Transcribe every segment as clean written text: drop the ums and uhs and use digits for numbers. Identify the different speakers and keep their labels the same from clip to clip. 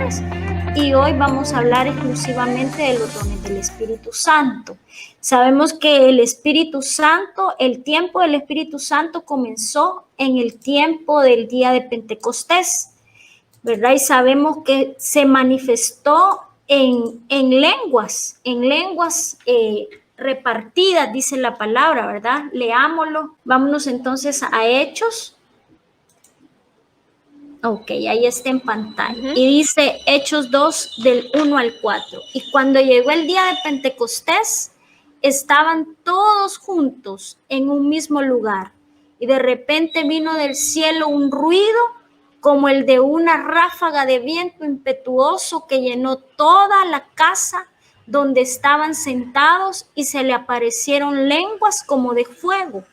Speaker 1: dones. Y hoy vamos a hablar exclusivamente de los dones del Espíritu Santo. Sabemos que el Espíritu Santo, el tiempo del Espíritu Santo comenzó en el tiempo del día de Pentecostés, ¿verdad? Y sabemos que se manifestó en lenguas repartidas, dice la palabra, ¿verdad? Leámoslo. Vámonos entonces a Hechos. Ok, ahí está en pantalla. Y dice Hechos 2 del 1 al 4. Y cuando llegó el día de Pentecostés, estaban todos juntos en un mismo lugar. Y de repente vino del cielo un ruido como el de una ráfaga de viento impetuoso que llenó toda la casa donde estaban sentados, y se le aparecieron lenguas como de fuego,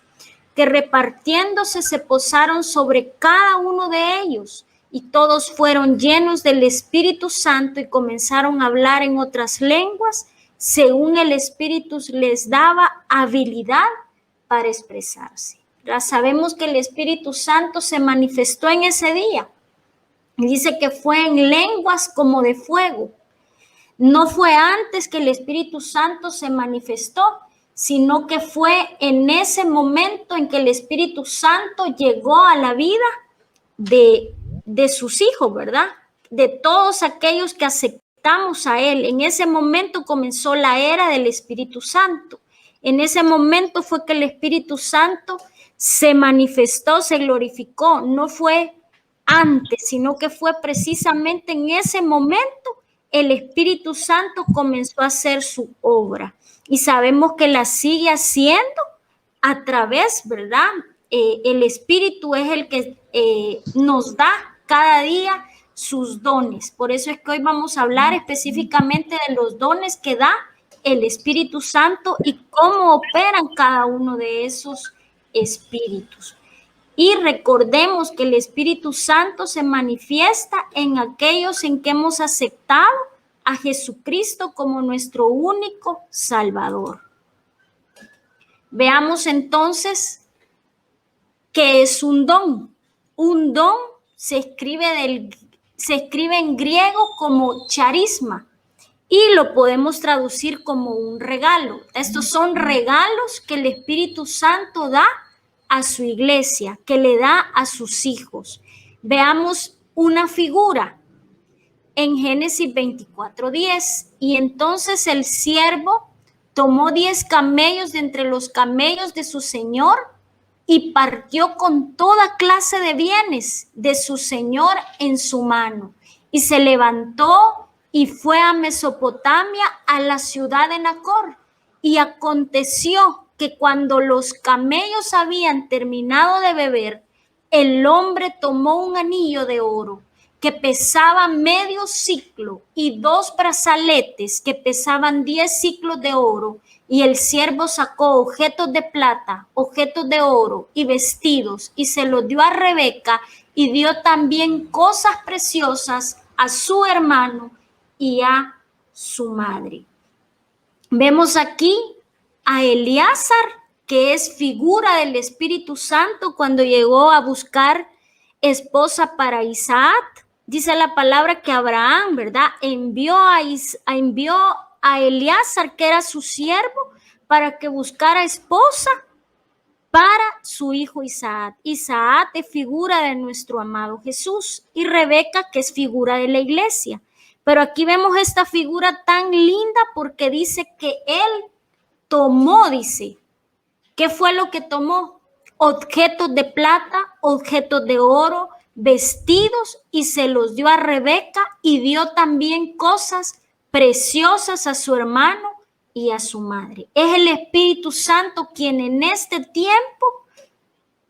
Speaker 1: que repartiéndose se posaron sobre cada uno de ellos, y todos fueron llenos del Espíritu Santo y comenzaron a hablar en otras lenguas, según el Espíritu les daba habilidad para expresarse. Ya sabemos que el Espíritu Santo se manifestó en ese día. Dice que fue en lenguas como de fuego. No fue antes que el Espíritu Santo se manifestó, sino que fue en ese momento en que el Espíritu Santo llegó a la vida de sus hijos, ¿verdad? De todos aquellos que aceptamos a Él. En ese momento comenzó la era del Espíritu Santo. En ese momento fue que el Espíritu Santo se manifestó, se glorificó. No fue antes, sino que fue precisamente en ese momento el Espíritu Santo comenzó a hacer su obra. Y sabemos que la sigue haciendo a través, ¿verdad? El Espíritu es el que nos da cada día sus dones. Por eso es que hoy vamos a hablar específicamente de los dones que da el Espíritu Santo y cómo operan cada uno de esos espíritus. Y recordemos que el Espíritu Santo se manifiesta en aquellos en que hemos aceptado a Jesucristo como nuestro único Salvador. Veamos entonces qué es un don. Un don se escribe en griego como charisma y lo podemos traducir como un regalo. Estos son regalos que el Espíritu Santo da a su iglesia, que le da a sus hijos. Veamos una figura en Génesis 24:10. Y entonces el siervo tomó 10 camellos de entre los camellos de su señor y partió con toda clase de bienes de su señor en su mano. Y se levantó y fue a Mesopotamia, a la ciudad de Nacor. Y aconteció que cuando los camellos habían terminado de beber, el hombre tomó un anillo de oro que pesaba medio siclo y 2 brazaletes que pesaban 10 siclos de oro, y el siervo sacó objetos de plata, objetos de oro y vestidos, y se los dio a Rebeca, y dio también cosas preciosas a su hermano y a su madre. Vemos aquí a Eleazar, que es figura del Espíritu Santo, cuando llegó a buscar esposa para Isaac. Dice la palabra que Abraham, ¿verdad?, envió a Eleazar, que era su siervo, para que buscara esposa para su hijo Isaac. Isaac es figura de nuestro amado Jesús, y Rebeca, que es figura de la iglesia. Pero aquí vemos esta figura tan linda porque dice que él tomó, dice, ¿qué fue lo que tomó? Objetos de plata, objetos de oro, vestidos, y se los dio a Rebeca, y dio también cosas preciosas a su hermano y a su madre. Es el Espíritu Santo quien en este tiempo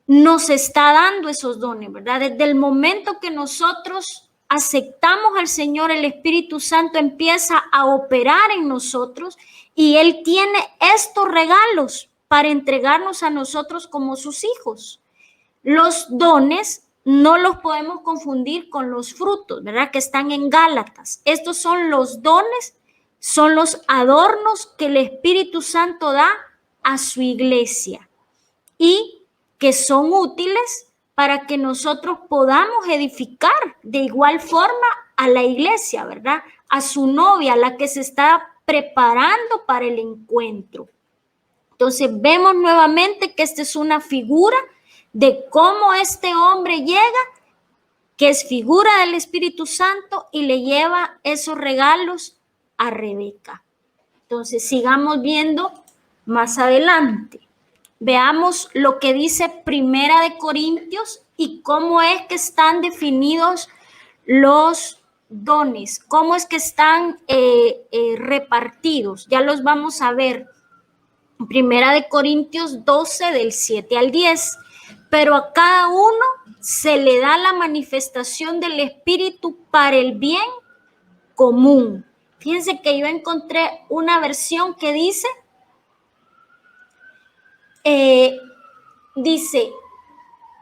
Speaker 1: nos está dando esos dones, ¿verdad? Desde el momento que nosotros aceptamos al Señor, el Espíritu Santo empieza a operar en nosotros, y Él tiene estos regalos para entregarnos a nosotros como sus hijos. Los dones no los podemos confundir con los frutos, ¿verdad?, que están en Gálatas. Estos son los dones, son los adornos que el Espíritu Santo da a su iglesia y que son útiles para que nosotros podamos edificar de igual forma a la iglesia, ¿verdad? A su novia, la que se está preparando para el encuentro. Entonces vemos nuevamente que esta es una figura de cómo este hombre llega, que es figura del Espíritu Santo, y le lleva esos regalos a Rebeca. Entonces sigamos viendo más adelante. Veamos lo que dice Primera de Corintios y cómo es que están definidos los dones, cómo es que están repartidos. Ya los vamos a ver. Primera de Corintios 12 del 7 al 10. Pero a cada uno se le da la manifestación del Espíritu para el bien común. Fíjense que yo encontré una versión que dice, dice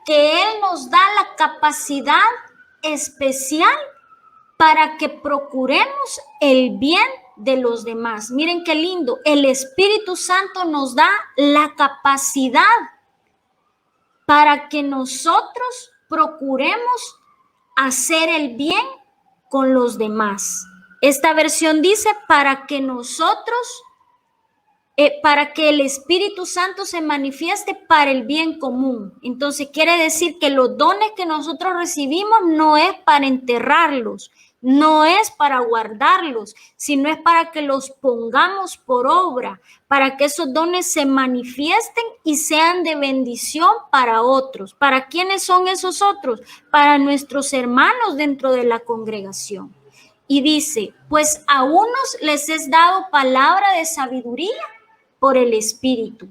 Speaker 1: que Él nos da la capacidad especial para que procuremos el bien de los demás. Miren qué lindo, el Espíritu Santo nos da la capacidad para que nosotros procuremos hacer el bien con los demás. Esta versión dice para que nosotros, para que el Espíritu Santo se manifieste para el bien común. Entonces quiere decir que los dones que nosotros recibimos no es para enterrarlos, no es para guardarlos, sino es para que los pongamos por obra, para que esos dones se manifiesten y sean de bendición para otros. ¿Para quiénes son esos otros? Para nuestros hermanos dentro de la congregación. Y dice, pues a unos les es dado palabra de sabiduría por el Espíritu,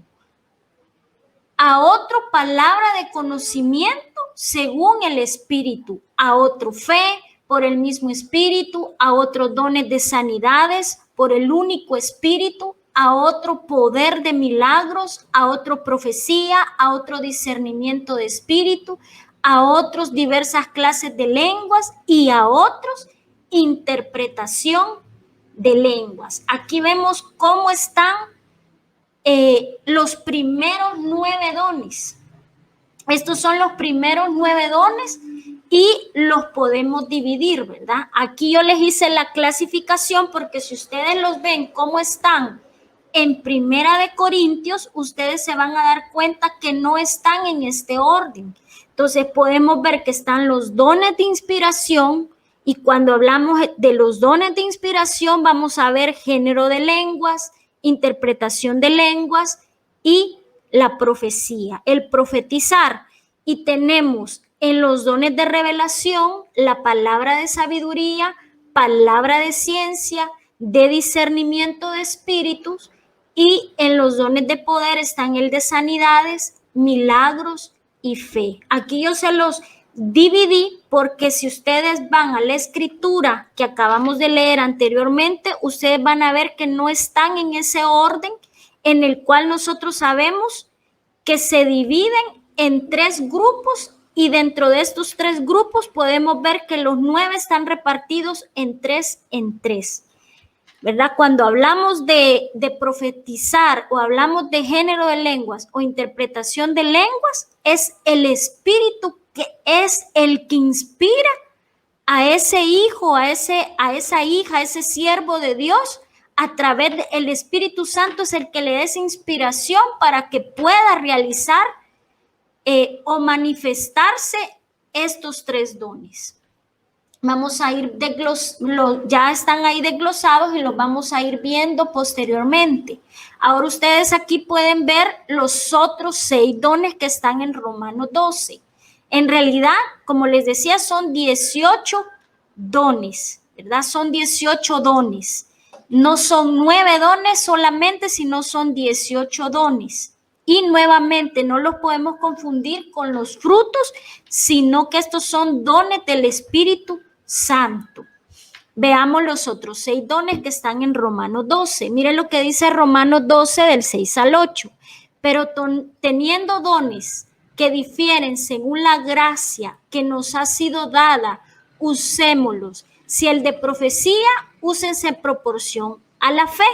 Speaker 1: a otro palabra de conocimiento según el Espíritu, a otro fe por el mismo Espíritu, a otros dones de sanidades por el único Espíritu, a otro poder de milagros, a otro profecía, a otro discernimiento de espíritu, a otros diversas clases de lenguas y a otros interpretación de lenguas. Aquí vemos cómo están los primeros 9 dones. Estos son los primeros 9 dones y los podemos dividir, ¿verdad? Aquí yo les hice la clasificación porque si ustedes los ven cómo están en Primera de Corintios, ustedes se van a dar cuenta que no están en este orden. Entonces podemos ver que están los dones de inspiración y cuando hablamos de los dones de inspiración vamos a ver género de lenguas, interpretación de lenguas y la profecía, el profetizar. Y tenemos en los dones de revelación la palabra de sabiduría, palabra de ciencia, de discernimiento de espíritus, y en los dones de poder están el de sanidades, milagros y fe. Aquí yo se los dividí porque si ustedes van a la escritura que acabamos de leer anteriormente, ustedes van a ver que no están en ese orden en el cual nosotros sabemos que se dividen en 3 grupos y dentro de estos 3 grupos podemos ver que los 9 están repartidos en 3 en 3. ¿Verdad? Cuando hablamos de profetizar o hablamos de género de lenguas o interpretación de lenguas, es el Espíritu que es el que inspira a ese hijo, a esa hija, a ese siervo de Dios. A través del Espíritu Santo es el que le da esa inspiración para que pueda realizar o manifestarse estos 3 dones. Vamos a ir ya están ahí desglosados y los vamos a ir viendo posteriormente. Ahora ustedes aquí pueden ver los otros 6 dones que están en Romanos 12. En realidad, como les decía, son 18 dones, ¿verdad? Son 18 dones. No son 9 dones solamente, sino son 18 dones. Y nuevamente no los podemos confundir con los frutos, sino que estos son dones del Espíritu Santo. Veamos los otros 6 dones que están en Romanos 12. Miren lo que dice Romanos 12 del 6 al 8. Pero teniendo dones que difieren según la gracia que nos ha sido dada, usémoslos. Si el de profecía, úsense en proporción a la fe.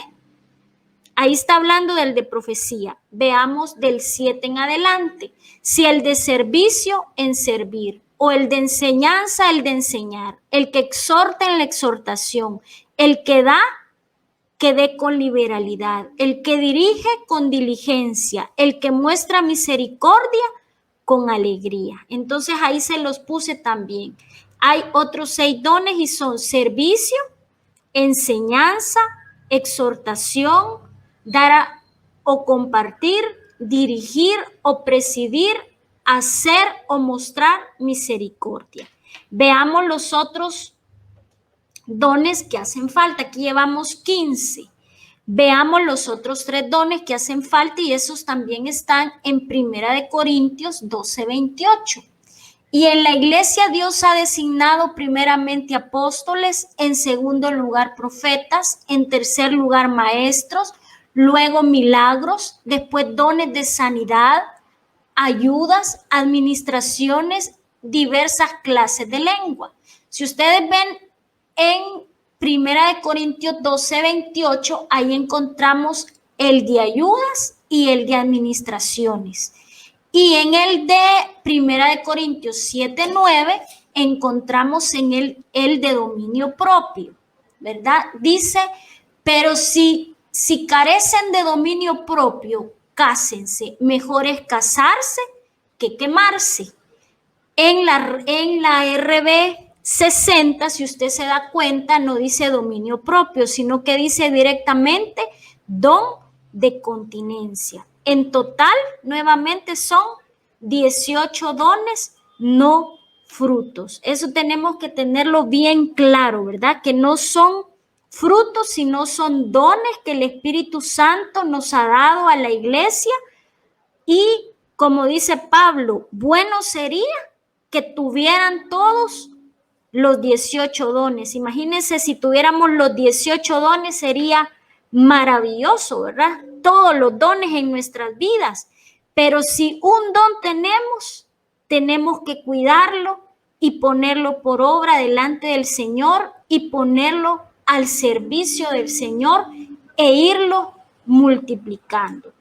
Speaker 1: Ahí está hablando del de profecía. Veamos del 7 en adelante. Si el de servicio, en servir. o el de enseñanza, el de enseñar, el que exhorta en la exhortación, el que da, que dé con liberalidad, el que dirige con diligencia, el que muestra misericordia con alegría. Entonces ahí se los puse también. Hay otros 6 dones y son servicio, enseñanza, exhortación, dar o compartir, dirigir o presidir, hacer o mostrar misericordia. Veamos los otros dones que hacen falta. Aquí llevamos 15. Veamos los otros 3 dones que hacen falta y esos también están en 1 Corintios 12:28. Y en la iglesia Dios ha designado primeramente apóstoles, en segundo lugar profetas, en tercer lugar maestros, luego milagros, después dones de sanidad, ayudas, administraciones, diversas clases de lengua. Si ustedes ven en 1 Corintios 12:28, ahí encontramos el de ayudas y el de administraciones. Y en el de 1 Corintios 7:9 encontramos en el de dominio propio, ¿verdad? Dice, pero si carecen de dominio propio, cásense. Mejor es casarse que quemarse. En la RB 60, si usted se da cuenta, no dice dominio propio, sino que dice directamente don de continencia. En total, nuevamente son 18 dones, no frutos. Eso tenemos que tenerlo bien claro, ¿verdad? Que no son frutos, sino son dones que el Espíritu Santo nos ha dado a la iglesia. Y como dice Pablo, bueno sería que tuvieran todos los 18 dones. Imagínense si tuviéramos los 18 dones, sería maravilloso, ¿verdad? Todos los dones en nuestras vidas. Pero si un don tenemos que cuidarlo y ponerlo por obra delante del Señor y ponerlo al servicio del Señor e irlo multiplicando.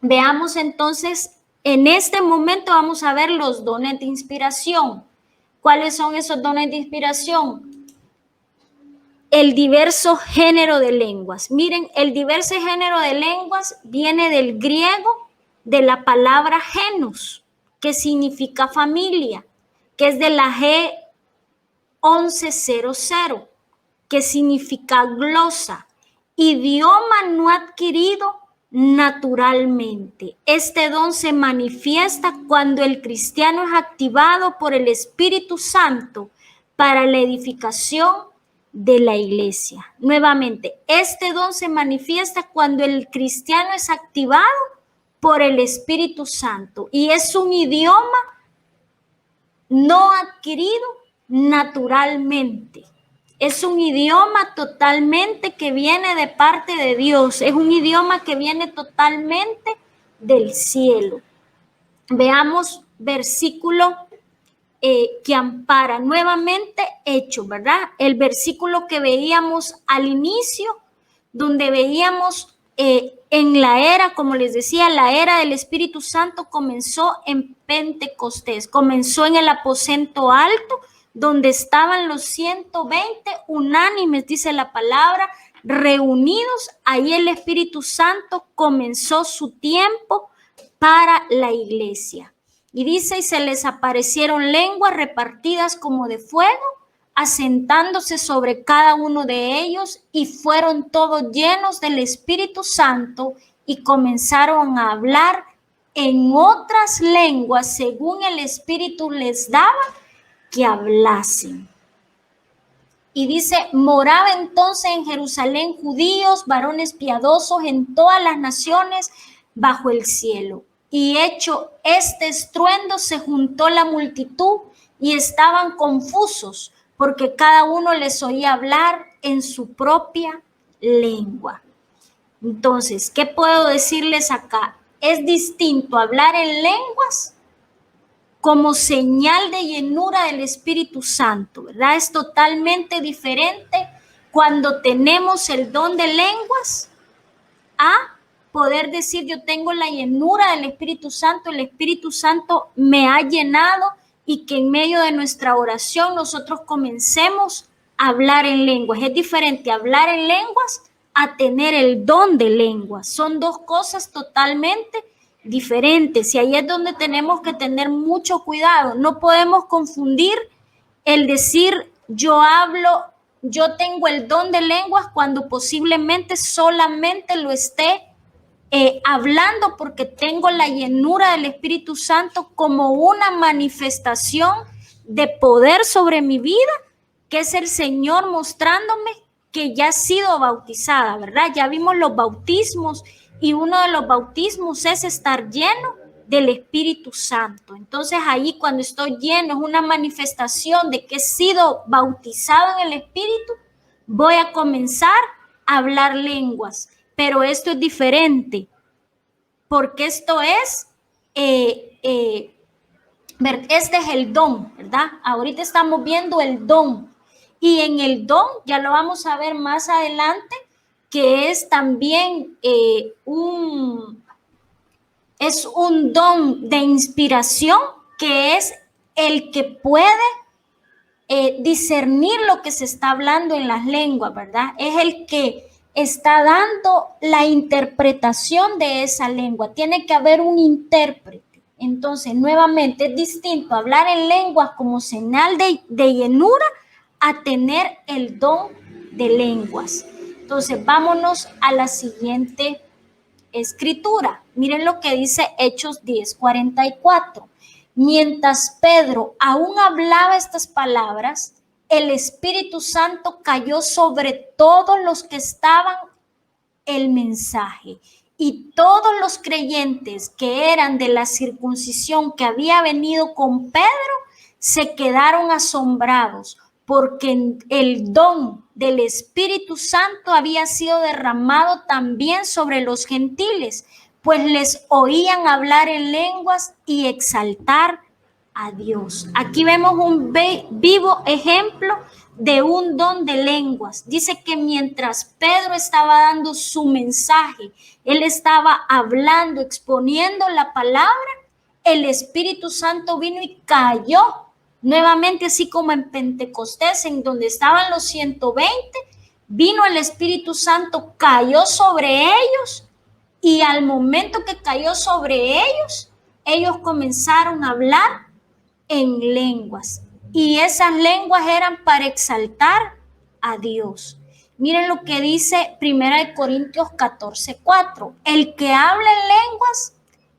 Speaker 1: Veamos entonces, en este momento vamos a ver los dones de inspiración. ¿Cuáles son esos dones de inspiración? El diverso género de lenguas. Miren, el diverso género de lenguas viene del griego, de la palabra genus, que significa familia, que es de la G1100, que significa glosa, idioma no adquirido naturalmente. Este don se manifiesta cuando el cristiano es activado por el Espíritu Santo para la edificación de la iglesia. Nuevamente, este don se manifiesta cuando el cristiano es activado por el Espíritu Santo y es un idioma no adquirido naturalmente. Es un idioma totalmente que viene de parte de Dios. Es un idioma que viene totalmente del cielo. Veamos versículo que ampara nuevamente Hechos, ¿verdad? El versículo que veíamos al inicio, donde veíamos en la era, como les decía, la era del Espíritu Santo comenzó en Pentecostés, comenzó en el aposento alto, donde estaban los 120 unánimes, dice la palabra, reunidos. Ahí el Espíritu Santo comenzó su tiempo para la iglesia. Y dice, y se les aparecieron lenguas repartidas como de fuego, asentándose sobre cada uno de ellos, y fueron todos llenos del Espíritu Santo y comenzaron a hablar en otras lenguas según el Espíritu les daba que hablasen. Y dice, moraba entonces en Jerusalén judíos, varones piadosos en todas las naciones bajo el cielo. Y hecho este estruendo, se juntó la multitud y estaban confusos, porque cada uno les oía hablar en su propia lengua. Entonces, ¿qué puedo decirles acá? Es distinto hablar en lenguas como señal de llenura del Espíritu Santo, ¿verdad? Es totalmente diferente cuando tenemos el don de lenguas a poder decir, yo tengo la llenura del Espíritu Santo, el Espíritu Santo me ha llenado y que en medio de nuestra oración nosotros comencemos a hablar en lenguas. Es diferente hablar en lenguas a tener el don de lenguas. Son dos cosas totalmente diferentes y ahí es donde tenemos que tener mucho cuidado. No podemos confundir el decir yo hablo, yo tengo el don de lenguas cuando posiblemente solamente lo esté hablando porque tengo la llenura del Espíritu Santo como una manifestación de poder sobre mi vida, que es el Señor mostrándome que ya he sido bautizada, ¿verdad? Ya vimos los bautismos y uno de los bautismos es estar lleno del Espíritu Santo. Entonces ahí cuando estoy lleno es una manifestación de que he sido bautizado en el Espíritu, voy a comenzar a hablar lenguas. Pero esto es diferente, porque esto es, este es el don, ¿verdad? Ahorita estamos viendo el don. Y en el don, ya lo vamos a ver más adelante, que es también un don de inspiración, que es el que puede discernir lo que se está hablando en las lenguas, ¿verdad? Es el que está dando la interpretación de esa lengua. Tiene que haber un intérprete. Entonces, nuevamente, es distinto hablar en lenguas como señal de llenura a tener el don de lenguas. Entonces, vámonos a la siguiente escritura. Miren lo que dice Hechos 10:44. Mientras Pedro aún hablaba estas palabras, el Espíritu Santo cayó sobre todos los que estaban el mensaje. Y todos los creyentes que eran de la circuncisión que había venido con Pedro se quedaron asombrados porque el don del Espíritu Santo había sido derramado también sobre los gentiles, pues les oían hablar en lenguas y exaltar a Dios. Aquí vemos un vivo ejemplo de un don de lenguas. Dice que mientras Pedro estaba dando su mensaje, él estaba hablando, exponiendo la palabra, el Espíritu Santo vino y cayó nuevamente, así como en Pentecostés, en donde estaban los 120, vino el Espíritu Santo, cayó sobre ellos y al momento que cayó sobre ellos, ellos comenzaron a hablar en lenguas. Y esas lenguas eran para exaltar a Dios. Miren lo que dice 1 Corintios 14:4. El que habla en lenguas,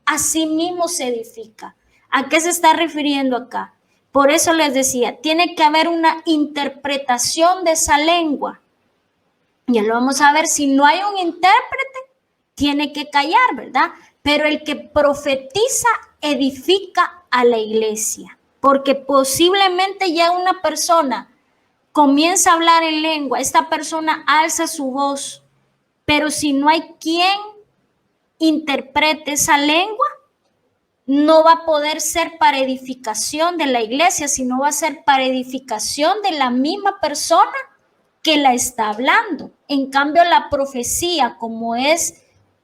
Speaker 1: a sí mismo se edifica. ¿A qué se está refiriendo acá? Por eso les decía, tiene que haber una interpretación de esa lengua. Ya lo vamos a ver, si no hay un intérprete, tiene que callar, ¿verdad? Pero el que profetiza edifica a la iglesia, porque posiblemente ya una persona comienza a hablar en lengua, esta persona alza su voz, pero si no hay quien interprete esa lengua, no va a poder ser para edificación de la iglesia, sino va a ser para edificación de la misma persona que la está hablando. En cambio, la profecía, como es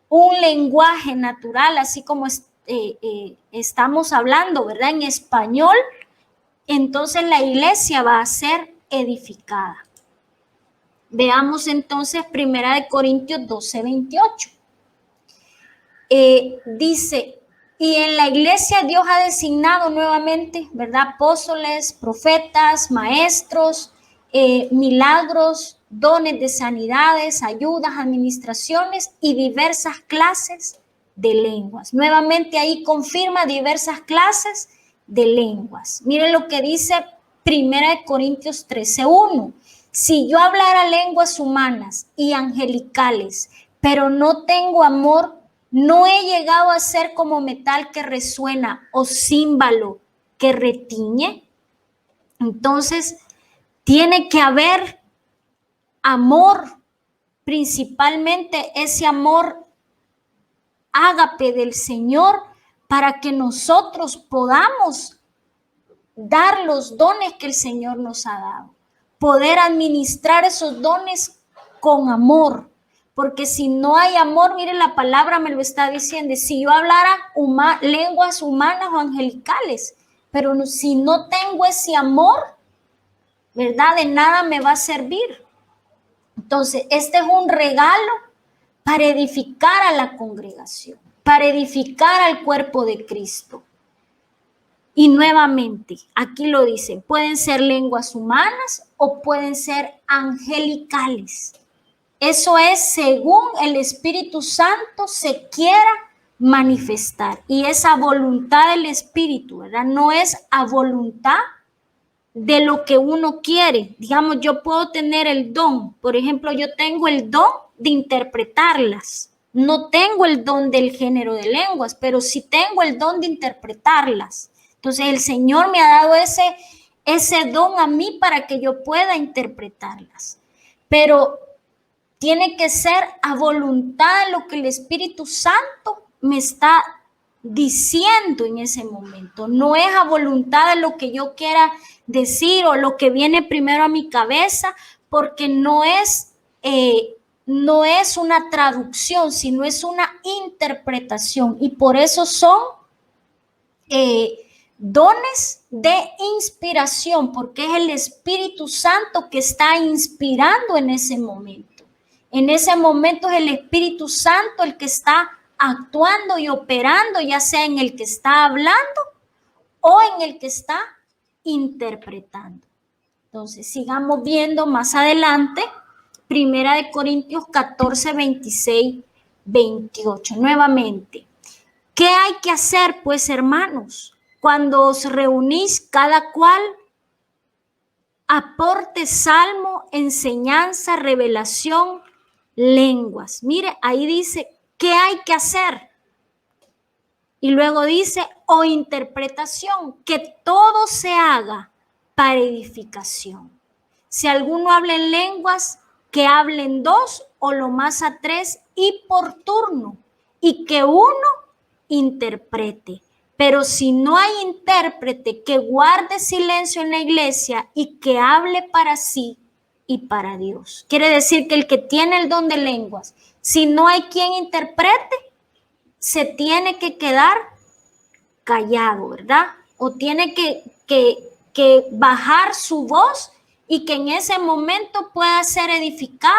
Speaker 1: un lenguaje natural, así como estamos hablando, ¿verdad? En español, entonces la iglesia va a ser edificada. Veamos entonces 1 Corintios 12:28. Dice, y en la iglesia Dios ha designado nuevamente, ¿verdad? Apóstoles, profetas, maestros, milagros, dones de sanidades, ayudas, administraciones y diversas clases de lenguas. Nuevamente ahí confirma diversas clases de lenguas. Miren lo que dice 1 Corintios 13:1. Si yo hablara lenguas humanas y angelicales, pero no tengo amor, no he llegado a ser como metal que resuena o címbalo que retiñe. Entonces, tiene que haber amor, principalmente ese amor ágape del Señor, para que nosotros podamos dar los dones que el Señor nos ha dado. Poder administrar esos dones con amor. Porque si no hay amor, mire, la palabra me lo está diciendo, si yo hablara lenguas humanas o angelicales, pero si no tengo ese amor, ¿verdad? De nada me va a servir. Entonces, este es un regalo para edificar a la congregación, para edificar al cuerpo de Cristo. Y nuevamente, aquí lo dicen, pueden ser lenguas humanas o pueden ser angelicales. Eso es según el Espíritu Santo se quiera manifestar. Y esa voluntad del Espíritu, ¿verdad? No es a voluntad de lo que uno quiere. Digamos, yo puedo tener el don. Por ejemplo, yo tengo el don de interpretarlas. No tengo el don del género de lenguas, pero sí tengo el don de interpretarlas. Entonces, el Señor me ha dado ese don a mí para que yo pueda interpretarlas. Pero tiene que ser a voluntad de lo que el Espíritu Santo me está diciendo en ese momento. No es a voluntad de lo que yo quiera decir o lo que viene primero a mi cabeza, porque no es una traducción, sino es una interpretación. Y por eso son dones de inspiración, porque es el Espíritu Santo que está inspirando en ese momento. En ese momento es el Espíritu Santo el que está actuando y operando, ya sea en el que está hablando o en el que está interpretando. Entonces, sigamos viendo más adelante, 1 Corintios 14, 26, 28. Nuevamente, ¿qué hay que hacer, pues, hermanos? Cuando os reunís, cada cual aporte salmo, enseñanza, revelación, lenguas. Mire, ahí dice, ¿qué hay que hacer? Y luego dice, o interpretación, que todo se haga para edificación. Si alguno habla en lenguas, que hablen 2 o lo más a 3 y por turno, y que uno interprete. Pero si no hay intérprete, que guarde silencio en la iglesia y que hable para sí y para Dios. Quiere decir que el que tiene el don de lenguas, si no hay quien interprete, se tiene que quedar callado, ¿verdad? O tiene que bajar su voz y que en ese momento pueda ser edificada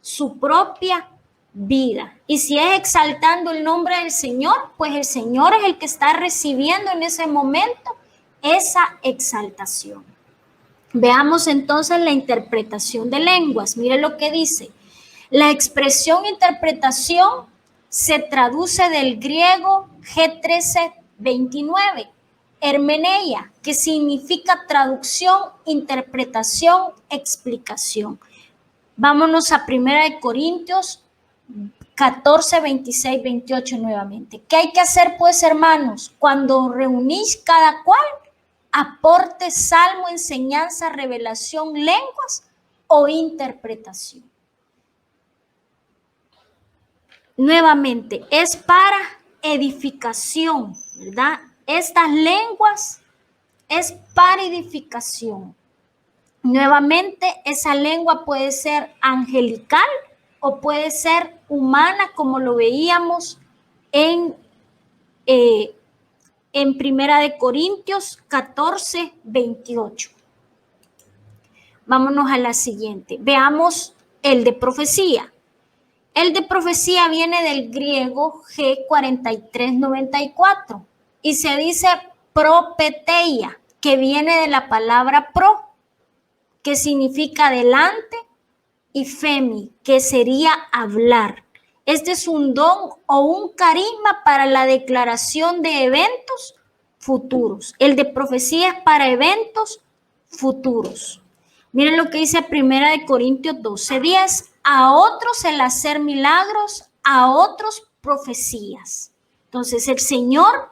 Speaker 1: su propia vida. Y si es exaltando el nombre del Señor, pues el Señor es el que está recibiendo en ese momento esa exaltación. Veamos entonces la interpretación de lenguas. Mire lo que dice. La expresión interpretación se traduce del griego G1329, hermeneia, que significa traducción, interpretación, explicación. Vámonos a 1 Corintios 14, 26, 28 nuevamente. ¿Qué hay que hacer, pues, hermanos? Cuando reunís cada cual, aporte salmo, enseñanza, revelación, lenguas o interpretación. Nuevamente, es para edificación, ¿verdad? Estas lenguas es para edificación. Nuevamente, esa lengua puede ser angelical o puede ser humana, como lo veíamos en 1 Corintios 14, 28. Vámonos a la siguiente. Veamos el de profecía. El de profecía viene del griego G4394 y se dice propeteia, que viene de la palabra pro, que significa delante, y femi, que sería hablar. Este es un don o un carisma para la declaración de eventos futuros. El de profecía es para eventos futuros. Miren lo que dice 1 Corintios 12:10. A otros el hacer milagros, a otros profecías. Entonces el Señor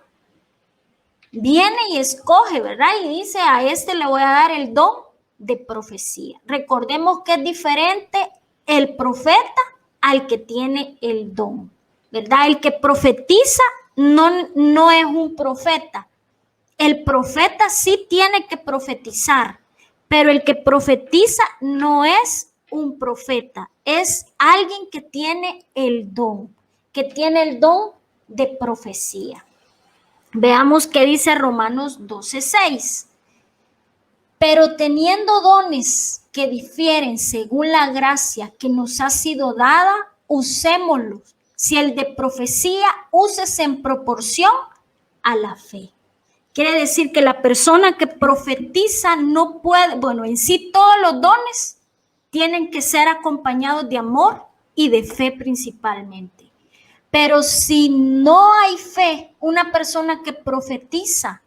Speaker 1: viene y escoge, ¿verdad? Y dice, a este le voy a dar el don de profecía. Recordemos que es diferente el profeta al que tiene el don, ¿verdad? El que profetiza no es un profeta. El profeta sí tiene que profetizar, pero el que profetiza no es un profeta, es alguien que tiene el don de profecía. Veamos qué dice Romanos 12:6. Pero teniendo dones que difieren según la gracia que nos ha sido dada, usémoslos. Si el de profecía, úsese en proporción a la fe. Quiere decir que la persona que profetiza no puede, bueno, en sí todos los dones tienen que ser acompañados de amor y de fe principalmente. Pero si no hay fe, una persona que profetiza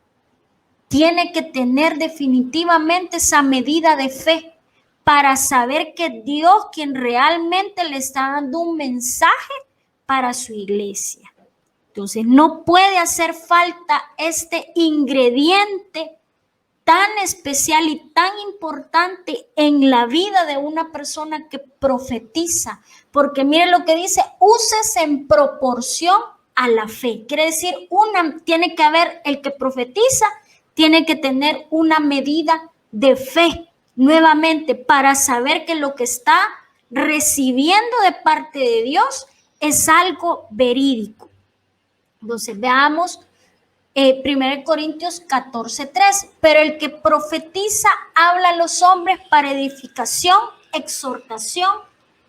Speaker 1: tiene que tener definitivamente esa medida de fe para saber que Dios quien realmente le está dando un mensaje para su iglesia. Entonces no puede hacer falta este ingrediente tan especial y tan importante en la vida de una persona que profetiza, porque miren lo que dice, úsese en proporción a la fe. Quiere decir, tiene que haber el que profetiza, tiene que tener una medida de fe nuevamente para saber que lo que está recibiendo de parte de Dios es algo verídico. Entonces veamos 1 Corintios 14:3, pero el que profetiza habla a los hombres para edificación, exhortación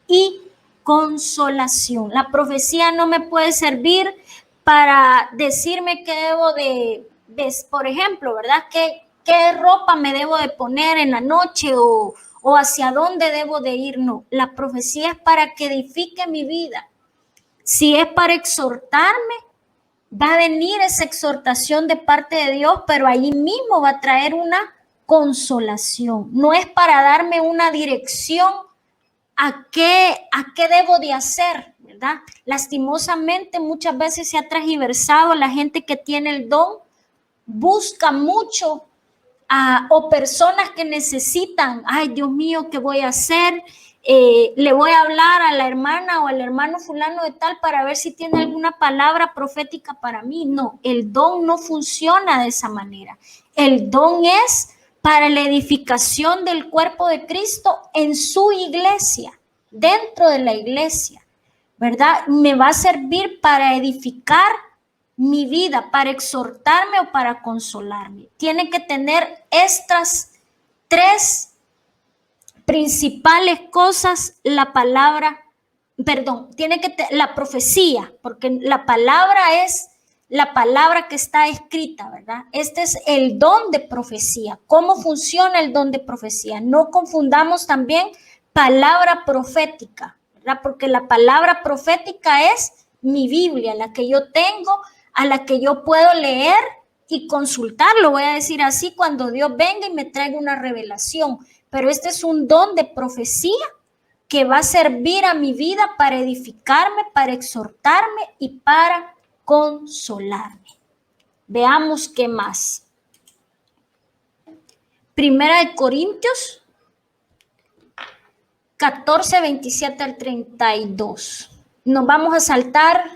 Speaker 1: y consolación. La profecía no me puede servir para decirme qué debo de por ejemplo, ¿verdad? ¿Qué ropa me debo de poner en la noche o hacia dónde debo de ir? No, la profecía es para que edifique mi vida. Si es para exhortarme, va a venir esa exhortación de parte de Dios, pero allí mismo va a traer una consolación. No es para darme una dirección a qué debo de hacer, ¿verdad? Lastimosamente muchas veces se ha transversado la gente que tiene el don, busca mucho o personas que necesitan, ay Dios mío, ¿qué voy a hacer? Le voy a hablar a la hermana o al hermano fulano de tal para ver si tiene alguna palabra profética para mí. No, el don no funciona de esa manera. El don es para la edificación del cuerpo de Cristo en su iglesia, dentro de la iglesia, ¿verdad? Me va a servir para edificar mi vida, para exhortarme o para consolarme. Tiene que tener estas tres principales cosas la profecía, porque la palabra es la palabra que está escrita, ¿verdad? Este es el don de profecía. ¿Cómo funciona el don de profecía? No confundamos también palabra profética, ¿verdad? Porque la palabra profética es mi Biblia, la que yo tengo, a la que yo puedo leer y consultar, lo voy a decir así, cuando Dios venga y me traiga una revelación. Pero este es un don de profecía que va a servir a mi vida para edificarme, para exhortarme y para consolarme. Veamos qué más. 1 Corintios 14, 27 al 32. Nos vamos a saltar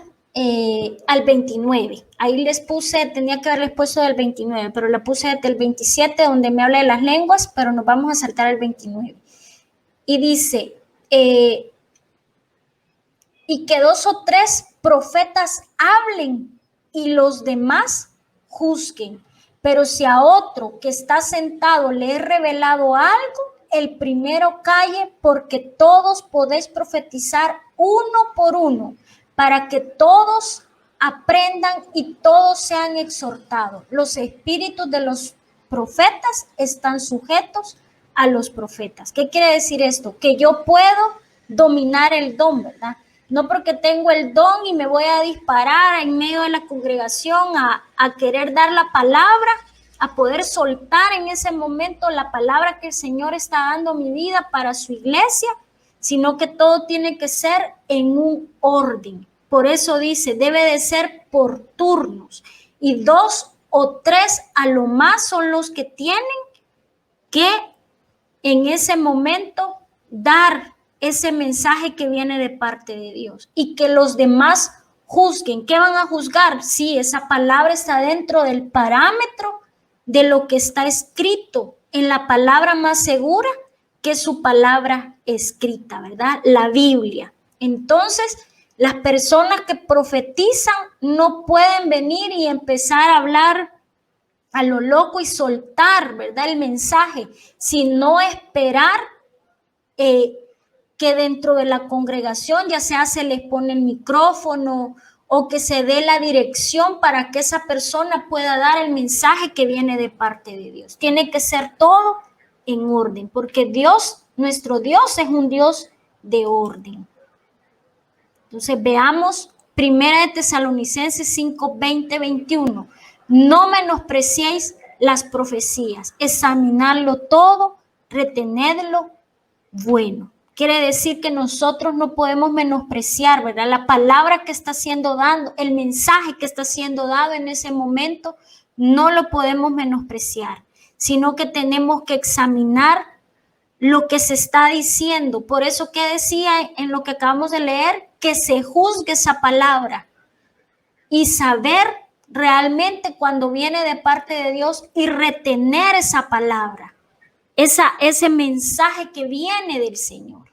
Speaker 1: al 29. Ahí les puse, tenía que haberles puesto del 29, pero la puse del 27 donde me habla de las lenguas, pero nos vamos a saltar al 29. Y dice, y que 2 o 3 profetas hablen y los demás juzguen. Pero si a otro que está sentado le he revelado algo, el primero calle, porque todos podéis profetizar uno por uno, para que todos aprendan y todos sean exhortados. Los espíritus de los profetas están sujetos a los profetas. ¿Qué quiere decir esto? Que yo puedo dominar el don, ¿verdad? No porque tengo el don y me voy a disparar en medio de la congregación a querer dar la palabra, a poder soltar en ese momento la palabra que el Señor está dando a mi vida para su iglesia, sino que todo tiene que ser en un orden. Por eso dice, debe de ser por turnos. Y 2 o 3 a lo más son los que tienen que en ese momento dar ese mensaje que viene de parte de Dios y que los demás juzguen. ¿Qué van a juzgar? Sí, esa palabra está dentro del parámetro de lo que está escrito en la palabra más segura, que es su palabra escrita, ¿verdad? La Biblia. Entonces, Las personas que profetizan no pueden venir y empezar a hablar a lo loco y soltar, ¿verdad?, el mensaje, sino esperar que dentro de la congregación ya sea se les pone el micrófono o que se dé la dirección para que esa persona pueda dar el mensaje que viene de parte de Dios. Tiene que ser todo en orden, porque Dios, nuestro Dios, es un Dios de orden. Entonces veamos 1 Tesalonicenses 5, 20, 21. No menospreciéis las profecías, examinadlo todo, retenedlo bueno. Quiere decir que nosotros no podemos menospreciar, ¿verdad?, la palabra que está siendo dado, el mensaje que está siendo dado en ese momento, no lo podemos menospreciar, sino que tenemos que examinar lo que se está diciendo. Por eso que decía en lo que acabamos de leer, que se juzgue esa palabra y saber realmente cuando viene de parte de Dios y retener esa palabra, ese mensaje que viene del Señor.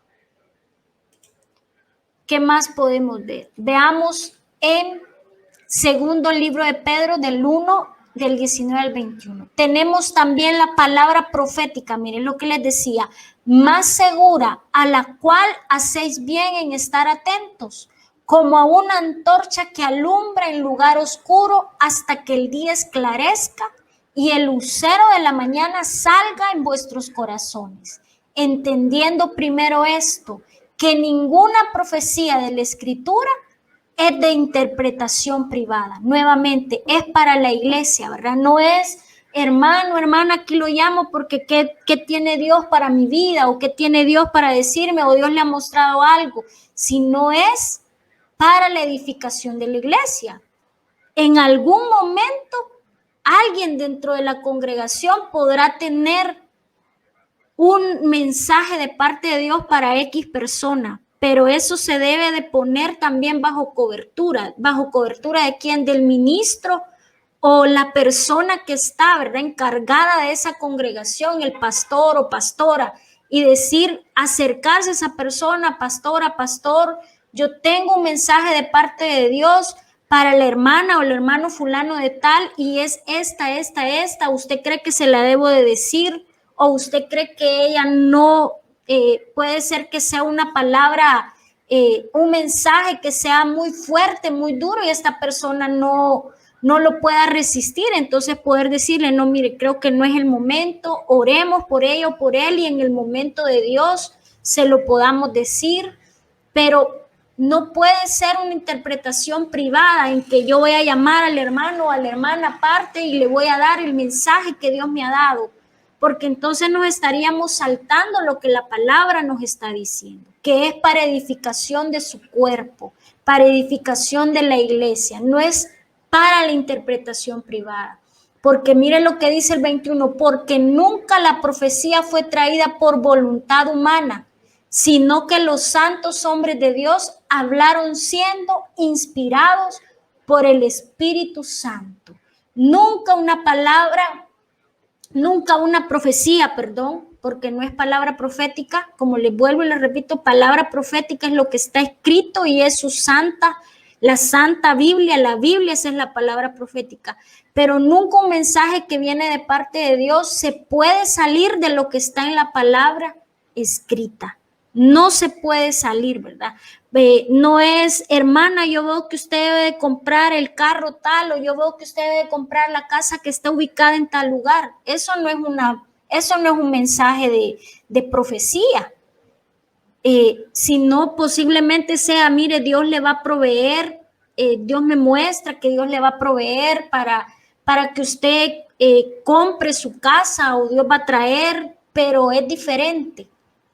Speaker 1: ¿Qué más podemos ver? Veamos en segundo libro de Pedro, del 1, del 19 al 21. Tenemos también la palabra profética, miren lo que les decía, más segura, a la cual hacéis bien en estar atentos, como a una antorcha que alumbra en lugar oscuro hasta que el día esclarezca y el lucero de la mañana salga en vuestros corazones, entendiendo primero esto, que ninguna profecía de la Escritura es de interpretación privada. Nuevamente, es para la iglesia, ¿verdad? No es, hermano, hermana, aquí lo llamo porque ¿qué tiene Dios para mi vida? ¿O qué tiene Dios para decirme? ¿O Dios le ha mostrado algo? Sino es para la edificación de la iglesia. En algún momento, alguien dentro de la congregación podrá tener un mensaje de parte de Dios para X persona, pero eso se debe de poner también bajo cobertura de quién, del ministro o la persona que está, ¿verdad?, encargada de esa congregación, el pastor o pastora, y decir, acercarse a esa persona, pastora, pastor, yo tengo un mensaje de parte de Dios para la hermana o el hermano fulano de tal, y es esta, ¿usted cree que se la debo de decir? ¿O usted cree que ella no, puede ser que sea una palabra, un mensaje que sea muy fuerte, muy duro y esta persona no lo pueda resistir? Entonces poder decirle, no, mire, creo que no es el momento, oremos por ella o por él y en el momento de Dios se lo podamos decir, pero no puede ser una interpretación privada en que yo voy a llamar al hermano o a la hermana aparte y le voy a dar el mensaje que Dios me ha dado, porque entonces nos estaríamos saltando lo que la palabra nos está diciendo, que es para edificación de su cuerpo, para edificación de la iglesia, no es para la interpretación privada. Porque miren lo que dice el 21, porque nunca la profecía fue traída por voluntad humana, sino que los santos hombres de Dios hablaron siendo inspirados por el Espíritu Santo. Nunca una profecía, porque no es palabra profética, como les vuelvo y les repito, palabra profética es lo que está escrito y es la Santa Biblia, la Biblia, esa es la palabra profética, pero nunca un mensaje que viene de parte de Dios se puede salir de lo que está en la palabra escrita. No se puede salir, ¿verdad? No es, hermana, yo veo que usted debe comprar el carro tal, o yo veo que usted debe comprar la casa que está ubicada en tal lugar. Eso no es un mensaje de profecía, sino posiblemente sea, mire, Dios le va a proveer, Dios me muestra que Dios le va a proveer para que usted compre su casa, o Dios va a traer, pero es diferente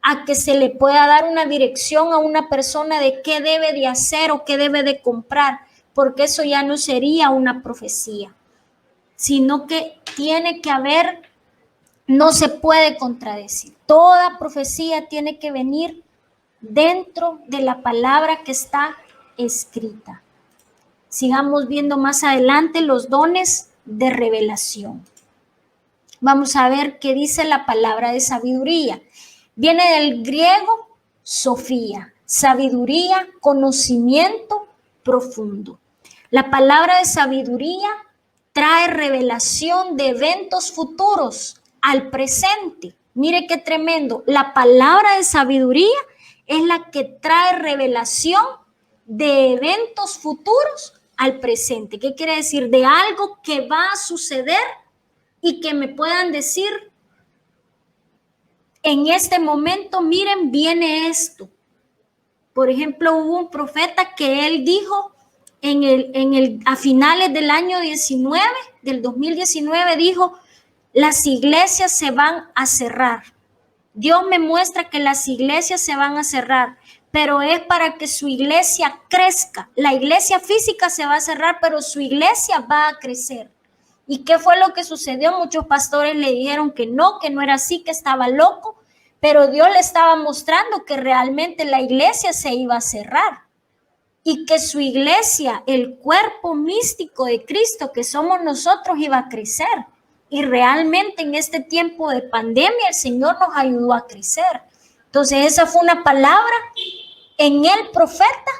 Speaker 1: a que se le pueda dar una dirección a una persona de qué debe de hacer o qué debe de comprar, porque eso ya no sería una profecía, sino que tiene que haber, no se puede contradecir. Toda profecía tiene que venir dentro de la palabra que está escrita. Sigamos viendo más adelante los dones de revelación. Vamos a ver qué dice la palabra de sabiduría. Viene del griego Sofía, sabiduría, conocimiento profundo. La palabra de sabiduría trae revelación de eventos futuros al presente. Mire qué tremendo. La palabra de sabiduría es la que trae revelación de eventos futuros al presente. ¿Qué quiere decir? De algo que va a suceder y que me puedan decir en este momento, miren, viene esto. Por ejemplo, hubo un profeta que él dijo a finales del año 19, del 2019, dijo, las iglesias se van a cerrar. Dios me muestra que las iglesias se van a cerrar, pero es para que su iglesia crezca. La iglesia física se va a cerrar, pero su iglesia va a crecer. ¿Y qué fue lo que sucedió? Muchos pastores le dijeron que no era así, que estaba loco, pero Dios le estaba mostrando que realmente la iglesia se iba a cerrar y que su iglesia, el cuerpo místico de Cristo que somos nosotros, iba a crecer. Y realmente en este tiempo de pandemia el Señor nos ayudó a crecer. Entonces esa fue una palabra en el profeta,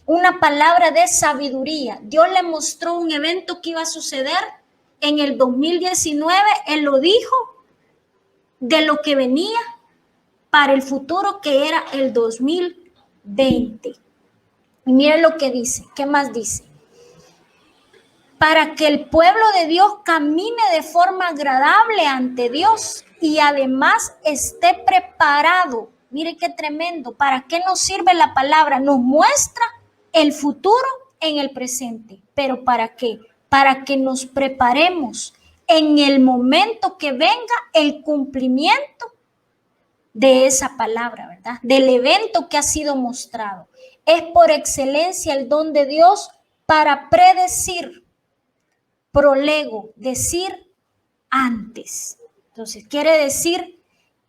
Speaker 1: una palabra de sabiduría. Dios le mostró un evento que iba a suceder en el 2019. Él lo dijo de lo que venía para el futuro, que era el 2020. Y miren lo que dice. ¿Qué más dice? Para que el pueblo de Dios camine de forma agradable ante Dios y además esté preparado. Mire qué tremendo. ¿Para qué nos sirve la palabra? Nos muestra el futuro en el presente. ¿Pero para qué? Para que nos preparemos en el momento que venga el cumplimiento de esa palabra, ¿verdad? Del evento que ha sido mostrado. Es por excelencia el don de Dios para predecir, prolego, decir antes. Entonces, quiere decir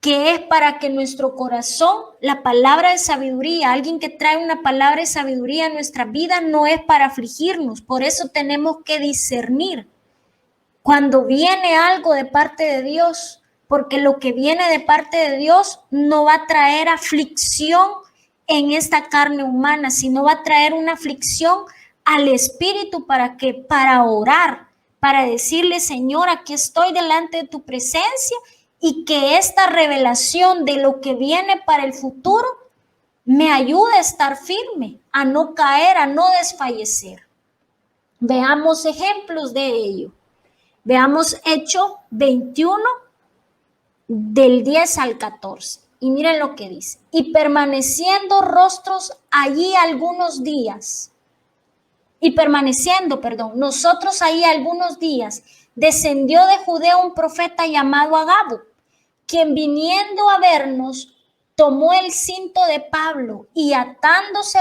Speaker 1: que es para que nuestro corazón, la palabra de sabiduría, alguien que trae una palabra de sabiduría a nuestra vida, no es para afligirnos. Por eso tenemos que discernir cuando viene algo de parte de Dios, porque lo que viene de parte de Dios no va a traer aflicción en esta carne humana, sino va a traer una aflicción al espíritu. ¿Para qué? Para orar, para decirle, Señor, aquí estoy delante de tu presencia, y que esta revelación de lo que viene para el futuro me ayude a estar firme, a no caer, a no desfallecer. Veamos ejemplos de ello. Veamos Hechos 21, del 10 al 14. Y miren lo que dice. Y permaneciendo nosotros ahí algunos días, descendió de Judea un profeta llamado Agabo, quien viniendo a vernos, tomó el cinto de Pablo y atándose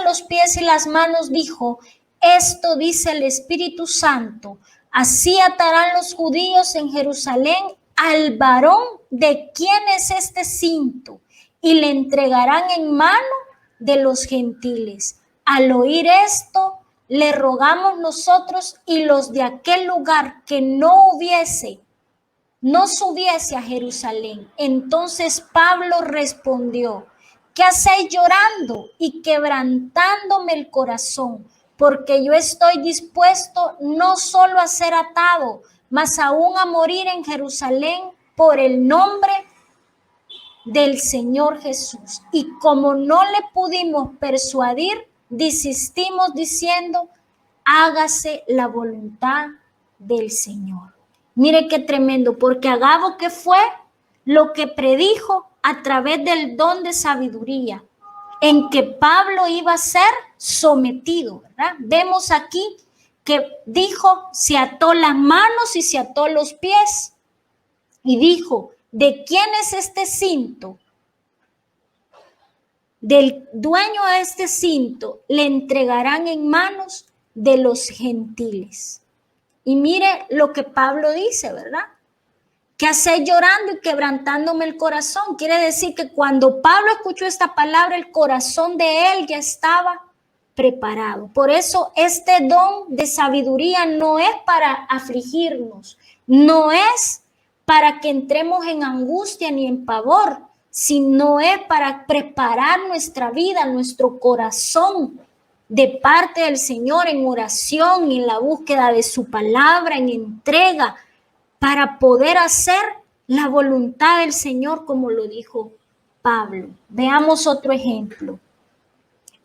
Speaker 1: los pies y las manos, dijo, esto dice el Espíritu Santo, así atarán los judíos en Jerusalén al varón de quien es este cinto y le entregarán en mano de los gentiles. Al oír esto, le rogamos nosotros y los de aquel lugar que no subiese a Jerusalén. Entonces Pablo respondió, ¿qué hacéis llorando y quebrantándome el corazón? Porque yo estoy dispuesto no solo a ser atado, mas aún a morir en Jerusalén por el nombre del Señor Jesús. Y como no le pudimos persuadir, desistimos diciendo, hágase la voluntad del Señor. Mire qué tremendo, porque Agabo, ¿qué fue? Lo que predijo a través del don de sabiduría, en que Pablo iba a ser sometido, ¿verdad? Vemos aquí que dijo, se ató las manos y se ató los pies, y dijo, ¿de quién es este cinto? Del dueño de este cinto le entregarán en manos de los gentiles. Y mire lo que Pablo dice, ¿verdad? ¿Qué hacéis llorando y quebrantándome el corazón? Quiere decir que cuando Pablo escuchó esta palabra, el corazón de él ya estaba preparado. Por eso este don de sabiduría no es para afligirnos, no es para que entremos en angustia ni en pavor, sino es para preparar nuestra vida, nuestro corazón de parte del Señor en oración, en la búsqueda de su palabra, en entrega, para poder hacer la voluntad del Señor, como lo dijo Pablo. Veamos otro ejemplo.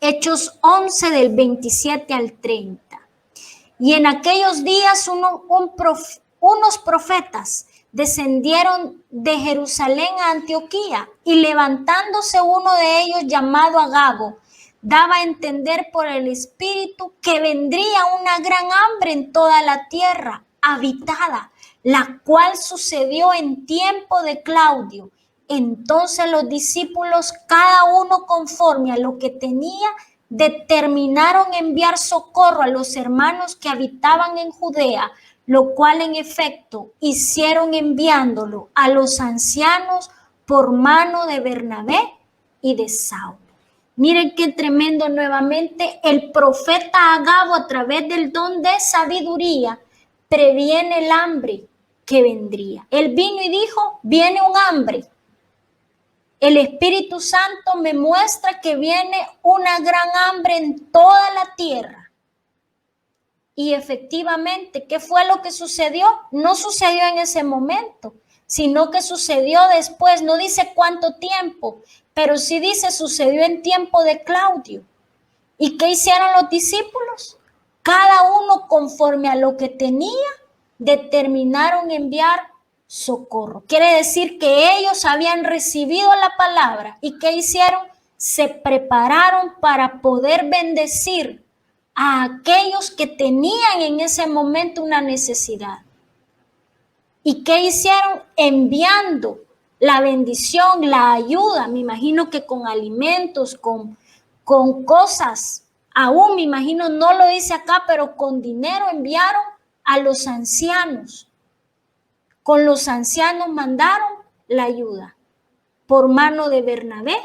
Speaker 1: Hechos 11 del 27 al 30. Y en aquellos días unos profetas descendieron de Jerusalén a Antioquía, y levantándose uno de ellos llamado Agabo, daba a entender por el Espíritu que vendría una gran hambre en toda la tierra habitada, la cual sucedió en tiempo de Claudio. Entonces los discípulos, cada uno conforme a lo que tenía, determinaron enviar socorro a los hermanos que habitaban en Judea, lo cual en efecto hicieron enviándolo a los ancianos por mano de Bernabé y de Saulo. Miren qué tremendo nuevamente. El profeta Agabo, a través del don de sabiduría, previene el hambre que vendría. Él vino y dijo, viene un hambre. El Espíritu Santo me muestra que viene una gran hambre en toda la tierra. Y efectivamente, ¿qué fue lo que sucedió? No sucedió en ese momento, sino que sucedió después. No dice cuánto tiempo, pero sí dice sucedió en tiempo de Claudio. ¿Y qué hicieron los discípulos? Cada uno conforme a lo que tenía, determinaron enviar socorro. Quiere decir que ellos habían recibido la palabra. ¿Y qué hicieron? Se prepararon para poder bendecir a aquellos que tenían en ese momento una necesidad. ¿Y qué hicieron? Enviando la bendición, la ayuda, me imagino que con alimentos, con cosas, aún me imagino, no lo dice acá, pero con dinero enviaron a los ancianos. Con los ancianos mandaron la ayuda por mano de Bernabé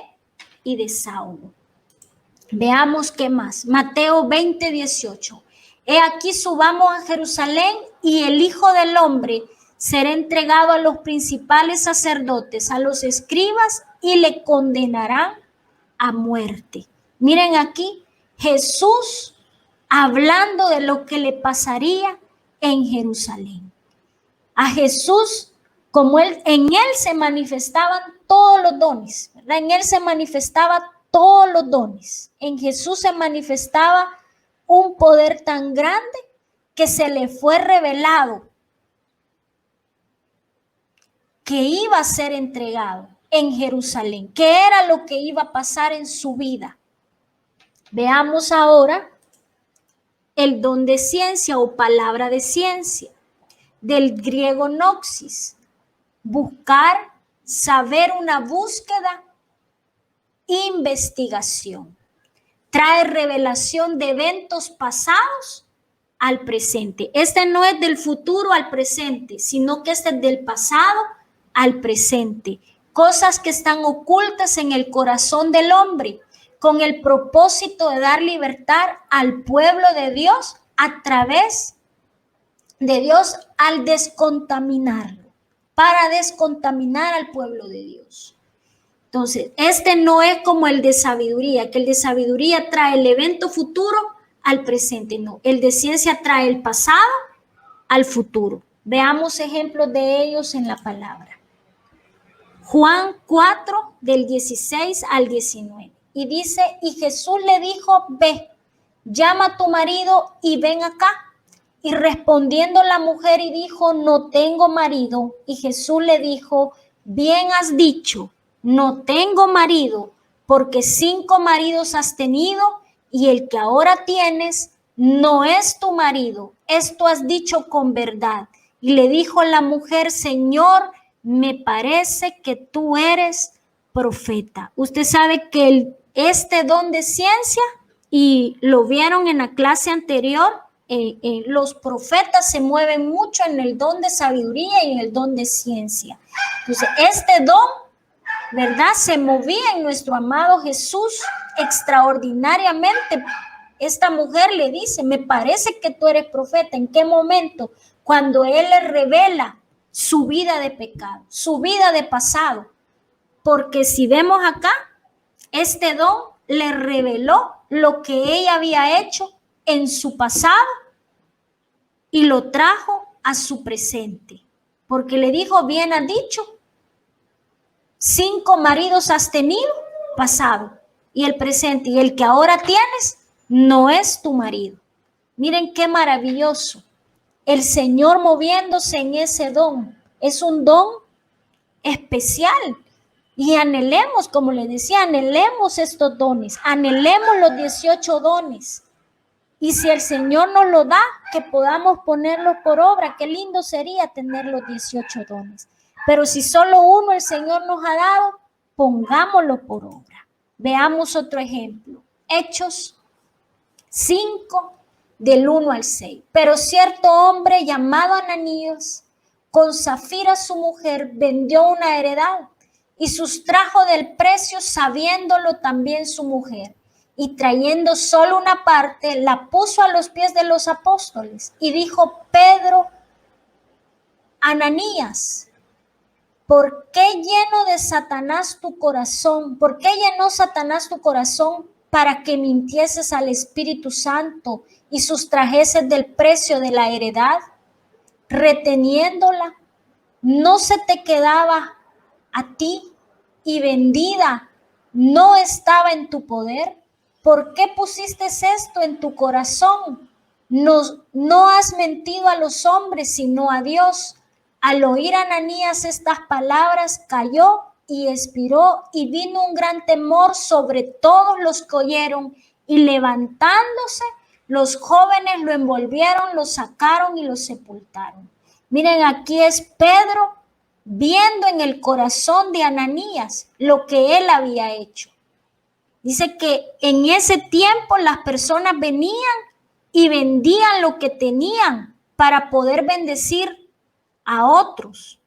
Speaker 1: y de Saulo. Veamos qué más. Mateo 20, 18. He aquí subamos a Jerusalén, y el Hijo del Hombre será entregado a los principales sacerdotes, a los escribas, y le condenarán a muerte. Miren aquí, Jesús hablando de lo que le pasaría en Jerusalén. A Jesús, como en él se manifestaban todos los dones, ¿verdad? En él se manifestaba todos los dones. En Jesús se manifestaba un poder tan grande que se le fue revelado que iba a ser entregado en Jerusalén, que era lo que iba a pasar en su vida. Veamos ahora el don de ciencia o palabra de ciencia, del griego noxis, buscar, saber, una búsqueda, investigación. Trae revelación de eventos pasados al presente. Este no es del futuro al presente, sino que este es del pasado al presente. Cosas que están ocultas en el corazón del hombre, con el propósito de dar libertad al pueblo de Dios a través de Dios al descontaminarlo, para descontaminar al pueblo de Dios. Entonces, este no es como el de sabiduría, que el de sabiduría trae el evento futuro al presente. No, el de ciencia trae el pasado al futuro. Veamos ejemplos de ellos en la palabra. Juan 4, del 16 al 19. Y dice, y Jesús le dijo, ve, llama a tu marido y ven acá. Y respondiendo la mujer y dijo, no tengo marido. Y Jesús le dijo, bien has dicho, no tengo marido, porque 5 maridos has tenido, y el que ahora tienes no es tu marido. Esto has dicho con verdad. Y le dijo la mujer, Señor, me parece que tú eres profeta. Usted sabe que este don de ciencia, y lo vieron en la clase anterior, los profetas se mueven mucho en el don de sabiduría y en el don de ciencia. Entonces, este don, ¿verdad?, se movía en nuestro amado Jesús extraordinariamente. Esta mujer le dice, me parece que tú eres profeta. ¿En qué momento? Cuando él le revela su vida de pecado, su vida de pasado. porque si vemos acá, este don le reveló lo que ella había hecho en su pasado y lo trajo a su presente, porque le dijo, bien has dicho, 5 maridos has tenido, pasado, y el presente, y el que ahora tienes no es tu marido. Miren qué maravilloso. El Señor moviéndose en ese don. Es un don especial. Y anhelemos, como les decía, anhelemos estos dones. Anhelemos los 18 dones. Y si el Señor nos lo da, que podamos ponerlos por obra. Qué lindo sería tener los 18 dones. Pero si solo uno el Señor nos ha dado, pongámoslo por obra. Veamos otro ejemplo. Hechos 5, del 1 al 6. Pero cierto hombre llamado Ananías, con Safira su mujer, vendió una heredad y sustrajo del precio, sabiéndolo también su mujer. Y trayendo solo una parte, la puso a los pies de los apóstoles. Y dijo Pedro, Ananías, ¿por qué lleno de Satanás tu corazón? ¿Por qué llenó Satanás tu corazón para que mintieses al Espíritu Santo y sustrajeses del precio de la heredad, reteniéndola? ¿No se te quedaba a ti y vendida no estaba en tu poder? ¿Por qué pusiste esto en tu corazón? No has mentido a los hombres, sino a Dios. Al oír Ananías estas palabras, cayó y expiró, y vino un gran temor sobre todos los que oyeron, y levantándose, los jóvenes lo envolvieron, lo sacaron y lo sepultaron. Miren, aquí es Pedro viendo en el corazón de Ananías lo que él había hecho. Dice que en ese tiempo las personas venían y vendían lo que tenían para poder bendecir a otros.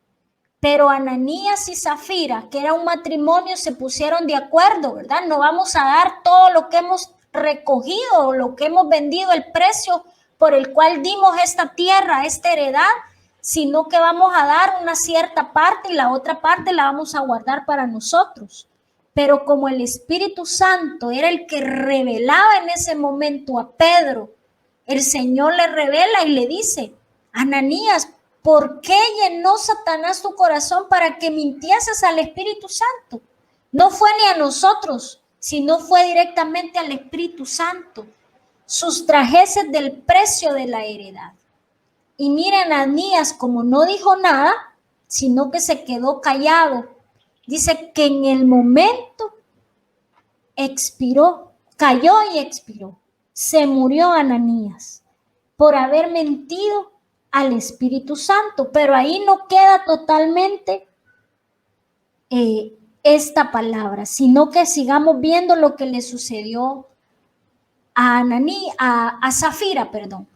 Speaker 1: Pero Ananías y Safira, que era un matrimonio, se pusieron de acuerdo, ¿verdad? No vamos a dar todo lo que hemos recogido, lo que hemos vendido, el precio por el cual dimos esta tierra, esta heredad, sino que vamos a dar una cierta parte y la otra parte la vamos a guardar para nosotros. Pero como el Espíritu Santo era el que revelaba en ese momento a Pedro, el Señor le revela y le dice, Ananías, ¿por qué llenó Satanás tu corazón para que mintieses al Espíritu Santo? No fue ni a nosotros, sino fue directamente al Espíritu Santo. Sustrajeses del precio de la heredad. Y miren, Ananías, como no dijo nada, sino que se quedó callado, dice que en el momento expiró, cayó y expiró. Se murió Ananías por haber mentido al Espíritu Santo. Pero ahí no queda totalmente esta palabra, sino que sigamos viendo lo que le sucedió a Safira, perdón.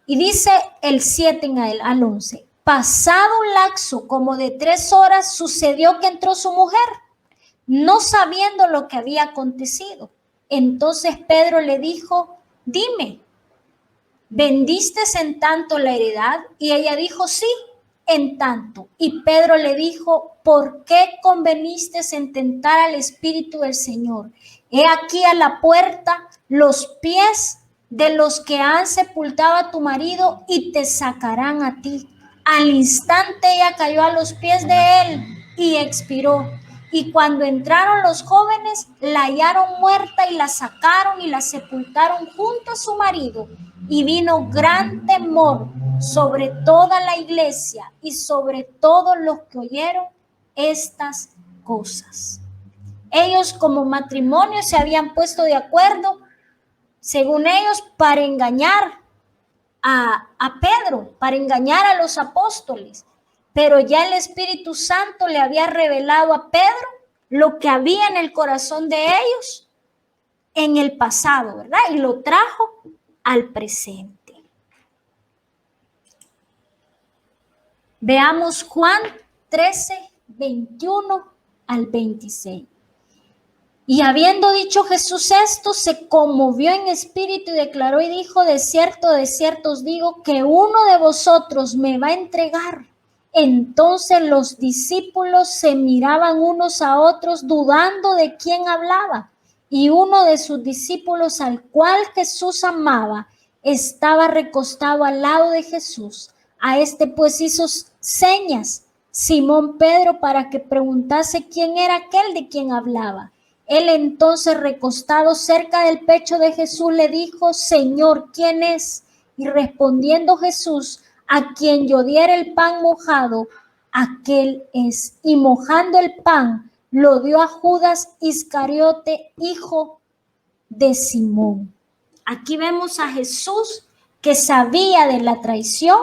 Speaker 1: Y dice el 7 al 11. Pasado un lapso como de 3 horas, sucedió que entró su mujer, no sabiendo lo que había acontecido. Entonces Pedro le dijo, dime, ¿vendiste en tanto la heredad? Y ella dijo, sí, en tanto. Y Pedro le dijo, ¿por qué conveniste en tentar al Espíritu del Señor? He aquí a la puerta los pies de los que han sepultado a tu marido y te sacarán a ti. Al instante ella cayó a los pies de él y expiró. Y cuando entraron los jóvenes, la hallaron muerta y la sacaron y la sepultaron junto a su marido. Y vino gran temor sobre toda la iglesia y sobre todos los que oyeron estas cosas. Ellos como matrimonio se habían puesto de acuerdo, según ellos, para engañar a Pedro, para engañar a los apóstoles. Pero ya el Espíritu Santo le había revelado a Pedro lo que había en el corazón de ellos en el pasado, ¿verdad? Y lo trajo al presente. Veamos Juan 13, 21 al 26. Y habiendo dicho Jesús esto, se conmovió en espíritu y declaró y dijo, de cierto os digo que uno de vosotros me va a entregar. Entonces los discípulos se miraban unos a otros dudando de quién hablaba. Y uno de sus discípulos, al cual Jesús amaba, estaba recostado al lado de Jesús. A este pues hizo señas Simón Pedro para que preguntase quién era aquel de quien hablaba. Él entonces, recostado cerca del pecho de Jesús, le dijo: Señor, ¿quién es? Y respondiendo Jesús: a quien yo diera el pan mojado, aquel es. Y mojando el pan, lo dio a Judas Iscariote, hijo de Simón. Aquí vemos a Jesús que sabía de la traición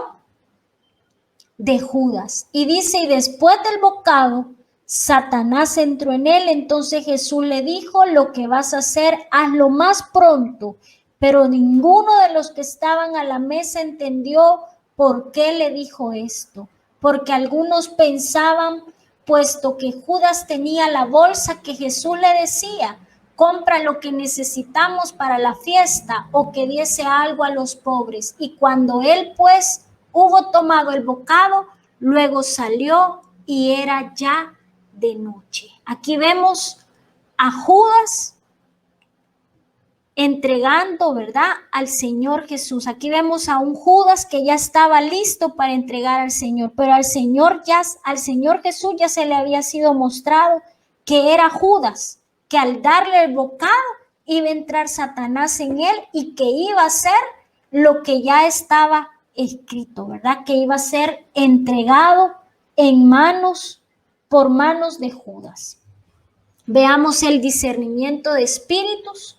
Speaker 1: de Judas. Y dice: y después del bocado, Satanás entró en él. Entonces Jesús le dijo: lo que vas a hacer, hazlo más pronto. Pero ninguno de los que estaban a la mesa entendió por qué le dijo esto. Porque algunos pensaban, puesto que Judas tenía la bolsa, que Jesús le decía: compra lo que necesitamos para la fiesta, o que diese algo a los pobres. Y cuando él pues hubo tomado el bocado, luego salió y era ya de noche. Aquí vemos a Judas entregando, ¿verdad?, al Señor Jesús. Aquí vemos a un Judas que ya estaba listo para entregar al Señor, pero al Señor Jesús ya se le había sido mostrado que era Judas, que al darle el bocado iba a entrar Satanás en él y que iba a hacer lo que ya estaba escrito, ¿verdad?, que iba a ser entregado por manos de Judas. Veamos el discernimiento de espíritus.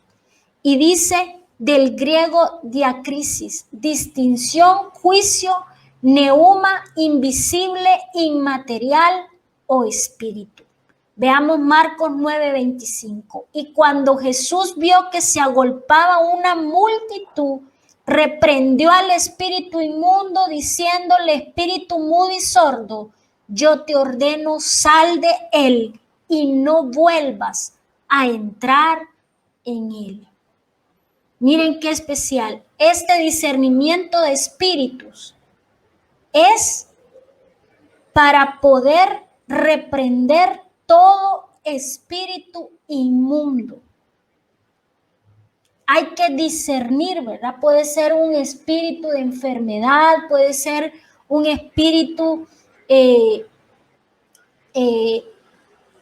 Speaker 1: Y dice, del griego diacrisis, distinción, juicio, neuma, invisible, inmaterial o espíritu. Veamos Marcos 9:25. Y cuando Jesús vio que se agolpaba una multitud, reprendió al espíritu inmundo, diciéndole: espíritu mudo y sordo, yo te ordeno, sal de él y no vuelvas a entrar en él. Miren qué especial. Este discernimiento de espíritus es para poder reprender todo espíritu inmundo. Hay que discernir, ¿verdad? Puede ser un espíritu de enfermedad, puede ser un espíritu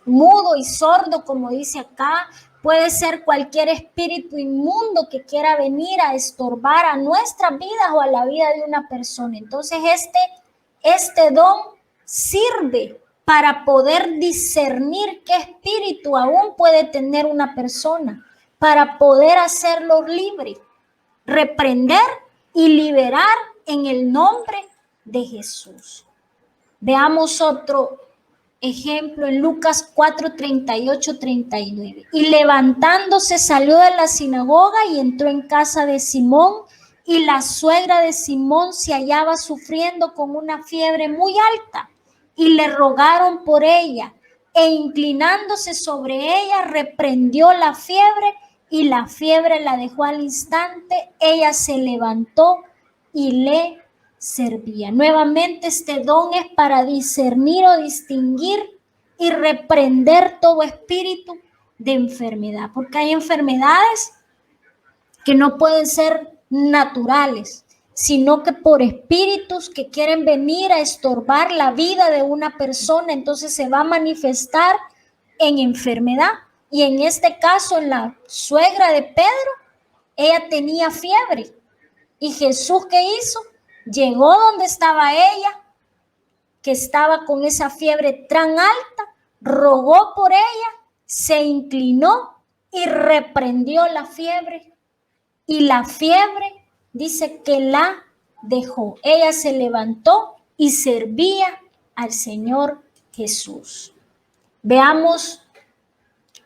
Speaker 1: mudo y sordo, como dice acá. Puede ser cualquier espíritu inmundo que quiera venir a estorbar a nuestras vidas o a la vida de una persona. Entonces este don sirve para poder discernir qué espíritu aún puede tener una persona, para poder hacerlo libre, reprender y liberar en el nombre de Jesús. Veamos otro ejemplo en Lucas 4:38-39. Y levantándose salió de la sinagoga y entró en casa de Simón, y la suegra de Simón se hallaba sufriendo con una fiebre muy alta, y le rogaron por ella, e inclinándose sobre ella reprendió la fiebre, y la fiebre la dejó al instante. Ella se levantó y le servía. Nuevamente, este don es para discernir o distinguir y reprender todo espíritu de enfermedad, porque hay enfermedades que no pueden ser naturales, sino que por espíritus que quieren venir a estorbar la vida de una persona, entonces se va a manifestar en enfermedad. Y en este caso, en la suegra de Pedro, ella tenía fiebre. ¿Y Jesús qué hizo? Llegó donde estaba ella, que estaba con esa fiebre tan alta, rogó por ella, se inclinó y reprendió la fiebre. Y la fiebre dice que la dejó. Ella se levantó y servía al Señor Jesús. Veamos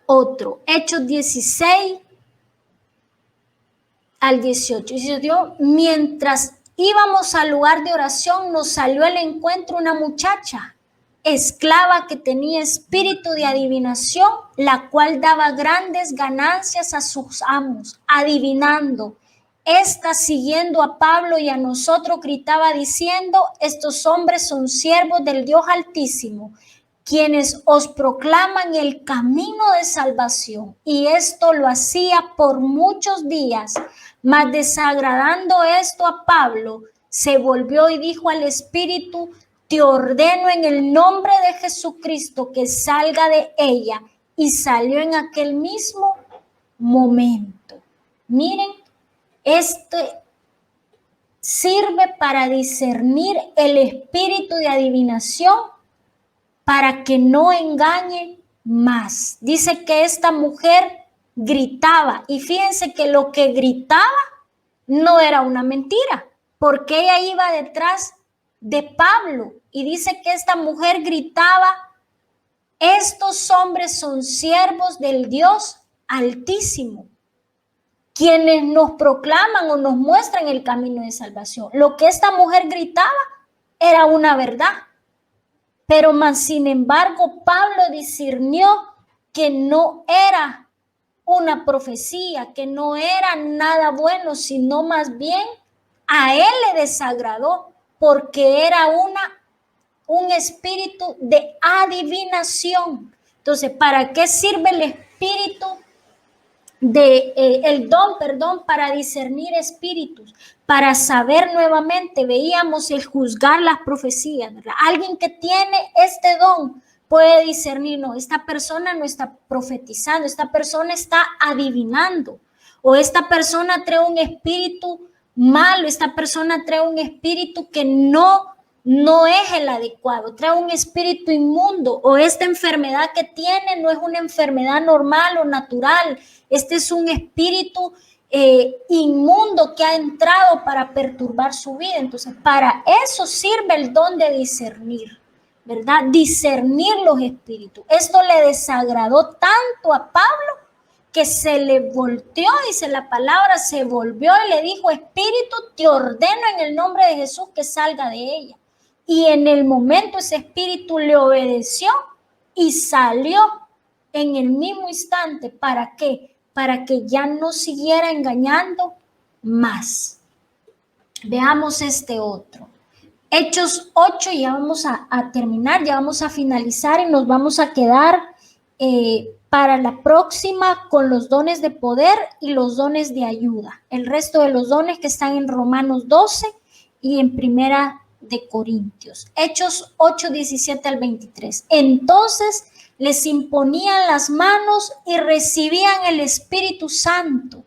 Speaker 1: otro. Hechos 16-18. Dice Dios: mientras íbamos al lugar de oración, nos salió al encuentro una muchacha, esclava, que tenía espíritu de adivinación, la cual daba grandes ganancias a sus amos, adivinando. Esta, siguiendo a Pablo y a nosotros, gritaba diciendo: estos hombres son siervos del Dios Altísimo, quienes os proclaman el camino de salvación. Y esto lo hacía por muchos días. Mas desagradando esto a Pablo, se volvió y dijo al Espíritu: te ordeno en el nombre de Jesucristo que salga de ella. Y salió en aquel mismo momento. Miren, esto sirve para discernir el espíritu de adivinación, para que no engañe más. Dice que esta mujer gritaba, y fíjense que lo que gritaba no era una mentira, porque ella iba detrás de Pablo, y dice que esta mujer gritaba: estos hombres son siervos del Dios Altísimo, quienes nos proclaman o nos muestran el camino de salvación. Lo que esta mujer gritaba era una verdad. Pero más sin embargo, Pablo discernió que no era una profecía, que no era nada bueno, sino más bien a él le desagradó, porque era un espíritu de adivinación. Entonces, ¿para qué sirve el espíritu el don, para discernir espíritus? Para saber nuevamente, veíamos el juzgar las profecías, ¿verdad? Alguien que tiene este don puede discernir: no, esta persona no está profetizando, esta persona está adivinando, o esta persona trae un espíritu malo, esta persona trae un espíritu que no es el adecuado, trae un espíritu inmundo, o esta enfermedad que tiene no es una enfermedad normal o natural, este es un espíritu inmundo que ha entrado para perturbar su vida. Entonces, para eso sirve el don de discernir, ¿verdad? Discernir los espíritus. Esto le desagradó tanto a Pablo que se le volteó, dice la palabra, se volvió y le dijo: espíritu, te ordeno en el nombre de Jesús que salga de ella. Y en el momento ese espíritu le obedeció y salió en el mismo instante. ¿Para qué? Para que ya no siguiera engañando más. Veamos este otro. Hechos 8, ya vamos a terminar, ya vamos a finalizar y nos vamos a quedar para la próxima con los dones de poder y los dones de ayuda. El resto de los dones que están en Romanos 12 y en Primera de Corintios. Hechos 8, 17 al 23. Entonces les imponían las manos y recibían el Espíritu Santo.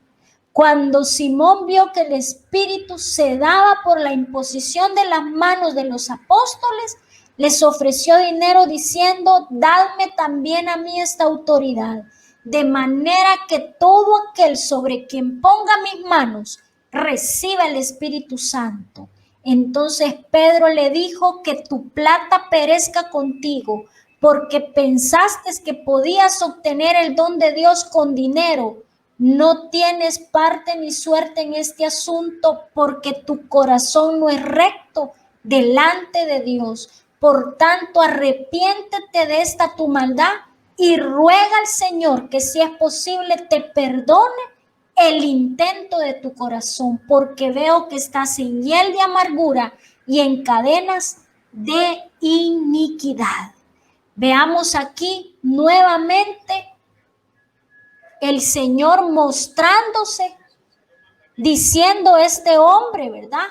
Speaker 1: Cuando Simón vio que el Espíritu se daba por la imposición de las manos de los apóstoles, les ofreció dinero diciendo: dadme también a mí esta autoridad, de manera que todo aquel sobre quien ponga mis manos reciba el Espíritu Santo. Entonces Pedro le dijo: que tu plata perezca contigo, porque pensaste que podías obtener el don de Dios con dinero. No tienes parte ni suerte en este asunto, porque tu corazón no es recto delante de Dios. Por tanto, arrepiéntete de esta tu maldad y ruega al Señor que, si es posible, te perdone el intento de tu corazón, porque veo que estás en hiel de amargura y en cadenas de iniquidad. Veamos aquí nuevamente el Señor mostrándose, diciendo este hombre, ¿verdad?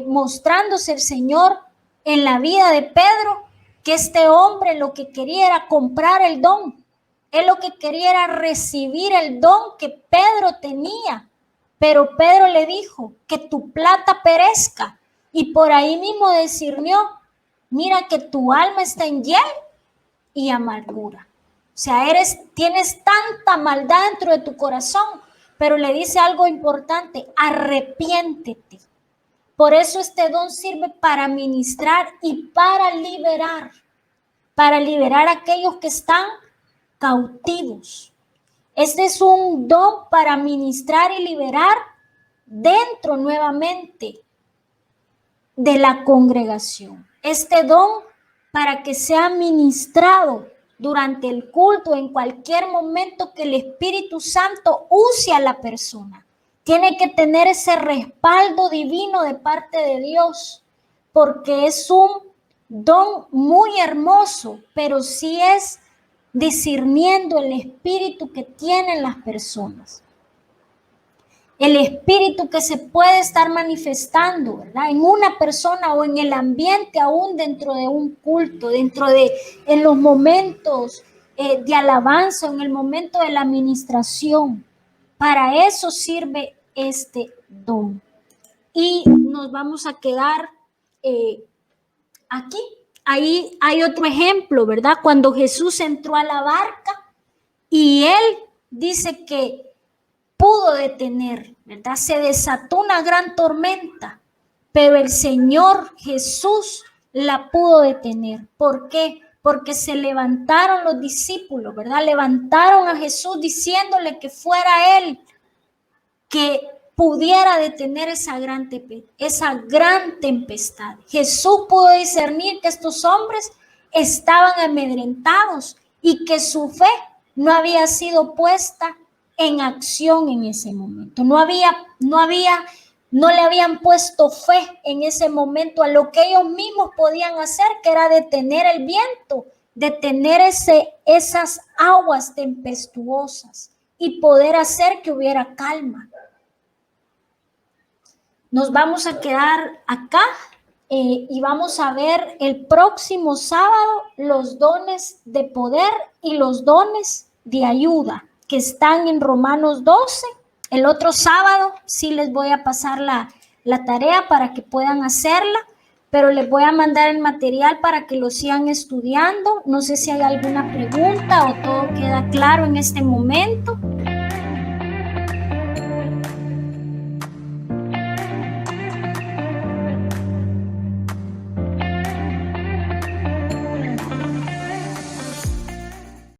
Speaker 1: Mostrándose el Señor en la vida de Pedro, que este hombre lo que quería era comprar el don. Él lo que quería era recibir el don que Pedro tenía. Pero Pedro le dijo: que tu plata perezca. Y por ahí mismo discernió: mira que tu alma está en hiel y amargura. O sea, tienes tanta maldad dentro de tu corazón, pero le dice algo importante: arrepiéntete. Por eso este don sirve para ministrar y para liberar a aquellos que están cautivos. Este es un don para ministrar y liberar dentro nuevamente de la congregación. Este don para que sea ministrado durante el culto, en cualquier momento que el Espíritu Santo use a la persona. tiene que tener ese respaldo divino de parte de Dios, porque es un don muy hermoso, pero sí es discerniendo el espíritu que tienen las personas. El espíritu que se puede estar manifestando, ¿verdad? En una persona o en el ambiente, aún dentro de un culto, en los momentos de alabanza, en el momento de la administración. Para eso sirve este don. Y nos vamos a quedar aquí. Ahí hay otro ejemplo, ¿verdad? Cuando Jesús entró a la barca y él dice que pudo detener, ¿verdad? Se desató una gran tormenta, pero el Señor Jesús la pudo detener. ¿Por qué? Porque se levantaron los discípulos, ¿verdad? Levantaron a Jesús diciéndole que fuera él que pudiera detener esa gran tempestad. Jesús pudo discernir que estos hombres estaban amedrentados y que su fe no había sido puesta en acción en ese momento. No le habían puesto fe en ese momento a lo que ellos mismos podían hacer, que era detener el viento, detener esas aguas tempestuosas y poder hacer que hubiera calma. Nos vamos a quedar acá y vamos a ver el próximo sábado los dones de poder y los dones de ayuda que están en Romanos 12. El otro sábado sí les voy a pasar la tarea para que puedan hacerla, pero les voy a mandar el material para que lo sigan estudiando. No sé si hay alguna pregunta o todo queda claro en este momento.